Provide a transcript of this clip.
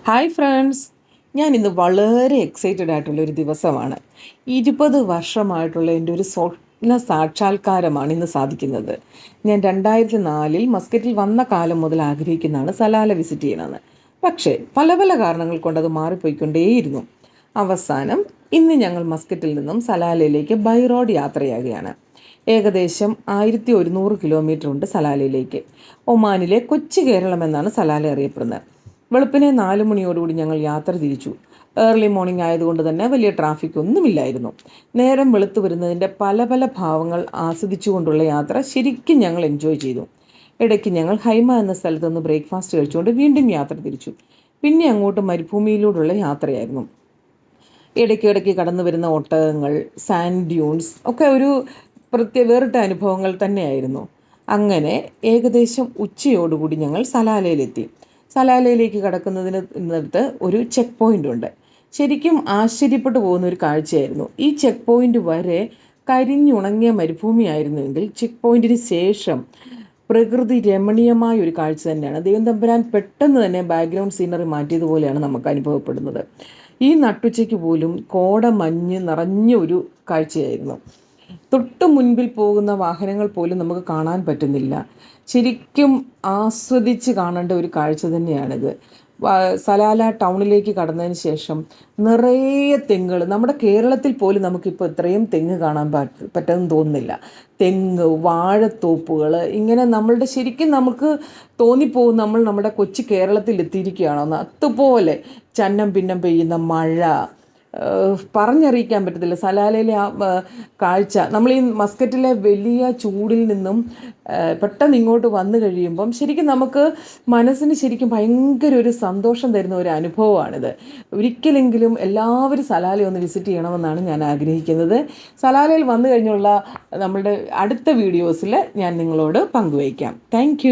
Hi friends, ഞാൻ ഇന്ന് വളരെ എക്സൈറ്റഡ് ആയിട്ടുള്ളൊരു ദിവസമാണ്. 20 വർഷമായിട്ടുള്ള എൻ്റെ ഒരു സ്വപ്ന സാക്ഷാത്കാരമാണ് ഇന്ന് സാധിക്കുന്നത്. ഞാൻ 2004 മസ്കറ്റിൽ വന്ന കാലം മുതൽ ആഗ്രഹിക്കുന്നതാണ് സലാല വിസിറ്റ് ചെയ്യണമെന്ന്. പക്ഷേ പല പല കാരണങ്ങൾ കൊണ്ടത് മാറിപ്പോയിക്കൊണ്ടേയിരുന്നു. അവസാനം ഇന്ന് ഞങ്ങൾ മസ്കറ്റിൽ നിന്നും സലാലയിലേക്ക് ബൈ റോഡ് യാത്രയാകുകയാണ്. ഏകദേശം 1100 കിലോമീറ്റർ ഉണ്ട് സലാലയിലേക്ക്. ഒമാനിലെ കൊച്ചു കേരളം എന്നാണ് സലാല അറിയപ്പെടുന്നത്. വെളുപ്പിനെ 4 മണിയോടുകൂടി ഞങ്ങൾ യാത്ര തിരിച്ചു. ഏർലി മോർണിംഗ് ആയതുകൊണ്ട് തന്നെ വലിയ ട്രാഫിക് ഒന്നുമില്ലായിരുന്നു. നേരം വെളുത്തു വരുന്നതിൻ്റെ പല പല ഭാവങ്ങൾ ആസ്വദിച്ചുകൊണ്ടുള്ള യാത്ര ശരിക്കും ഞങ്ങൾ എൻജോയ് ചെയ്തു. ഇടയ്ക്ക് ഞങ്ങൾ ഹൈമ എന്ന സ്ഥലത്ത് നിന്ന് ബ്രേക്ക്ഫാസ്റ്റ് കഴിച്ചുകൊണ്ട് വീണ്ടും യാത്ര തിരിച്ചു. പിന്നെ അങ്ങോട്ട് മരുഭൂമിയിലൂടെയുള്ള യാത്രയായിരുന്നു. ഇടയ്ക്കിടയ്ക്ക് കടന്നു വരുന്ന ഒട്ടകങ്ങൾ, സാൻഡ് ഡ്യൂൺസ് ഒക്കെ ഒരു വേറിട്ട അനുഭവങ്ങൾ തന്നെയായിരുന്നു. അങ്ങനെ ഏകദേശം ഉച്ചയോടുകൂടി ഞങ്ങൾ സലാലയിലെത്തി. സലാലയിലേക്ക് കടക്കുന്നതിനടുത്ത് ഒരു ചെക്ക് പോയിൻ്റ് ഉണ്ട്. ശരിക്കും ആശ്ചര്യപ്പെട്ടു പോകുന്ന ഒരു കാഴ്ചയായിരുന്നു. ഈ ചെക്ക് പോയിൻ്റ് വരെ കരിഞ്ഞുണങ്ങിയ മരുഭൂമിയായിരുന്നുവെങ്കിൽ ചെക്ക് പോയിൻറ്റിന് ശേഷം പ്രകൃതി രമണീയമായ ഒരു കാഴ്ച തന്നെയാണ്. ദൈവം തമ്പുരാൻ പെട്ടെന്ന് തന്നെ ബാക്ക്ഗ്രൗണ്ട് സീനറി മാറ്റിയതുപോലെയാണ് നമുക്ക് അനുഭവപ്പെടുന്നത്. ഈ നട്ടുച്ചയ്ക്ക് പോലും കോട മഞ്ഞ് നിറഞ്ഞ ഒരു കാഴ്ചയായിരുന്നു. തൊട്ട് മുൻപിൽ പോകുന്ന വാഹനങ്ങൾ പോലും നമുക്ക് കാണാൻ പറ്റുന്നില്ല. ശരിക്കും ആസ്വദിച്ച് കാണേണ്ട ഒരു കാഴ്ച തന്നെയാണിത്. സലാല ടൗണിലേക്ക് കടന്നതിന് ശേഷം നിറയെ തെങ്ങുകൾ. നമ്മുടെ കേരളത്തിൽ പോലും നമുക്കിപ്പോൾ ഇത്രയും തെങ്ങ് കാണാൻ പറ്റുമെന്ന് തോന്നുന്നില്ല. തെങ്ങ്, വാഴത്തോപ്പുകൾ, ഇങ്ങനെ നമ്മളുടെ ശരിക്കും നമുക്ക് തോന്നിപ്പോകും നമ്മൾ നമ്മുടെ കൊച്ചു കേരളത്തിൽ എത്തിയിരിക്കുകയാണെന്ന്. അതുപോലെ ചന്നം ഭിന്നം പെയ്യുന്ന മഴ പറഞ്ഞറിയിക്കാൻ പറ്റത്തില്ല. സലാലയിലെ ആ കാഴ്ച, നമ്മൾ ഈ മസ്കറ്റിലെ വലിയ ചൂടിൽ നിന്നും പെട്ടെന്ന് ഇങ്ങോട്ട് വന്നു കഴിയുമ്പം ശരിക്കും നമുക്ക് മനസ്സിന് ശരിക്കും ഭയങ്കര ഒരു സന്തോഷം തരുന്ന ഒരു അനുഭവമാണിത്. ഒരിക്കലെങ്കിലും എല്ലാവരും സലാല ഒന്ന് വിസിറ്റ് ചെയ്യണമെന്നാണ് ഞാൻ ആഗ്രഹിക്കുന്നത്. സലാലയിൽ വന്നു കഴിഞ്ഞുള്ള നമ്മളുടെ അടുത്ത വീഡിയോസിൽ ഞാൻ നിങ്ങളോട് പങ്കുവയ്ക്കാം. താങ്ക്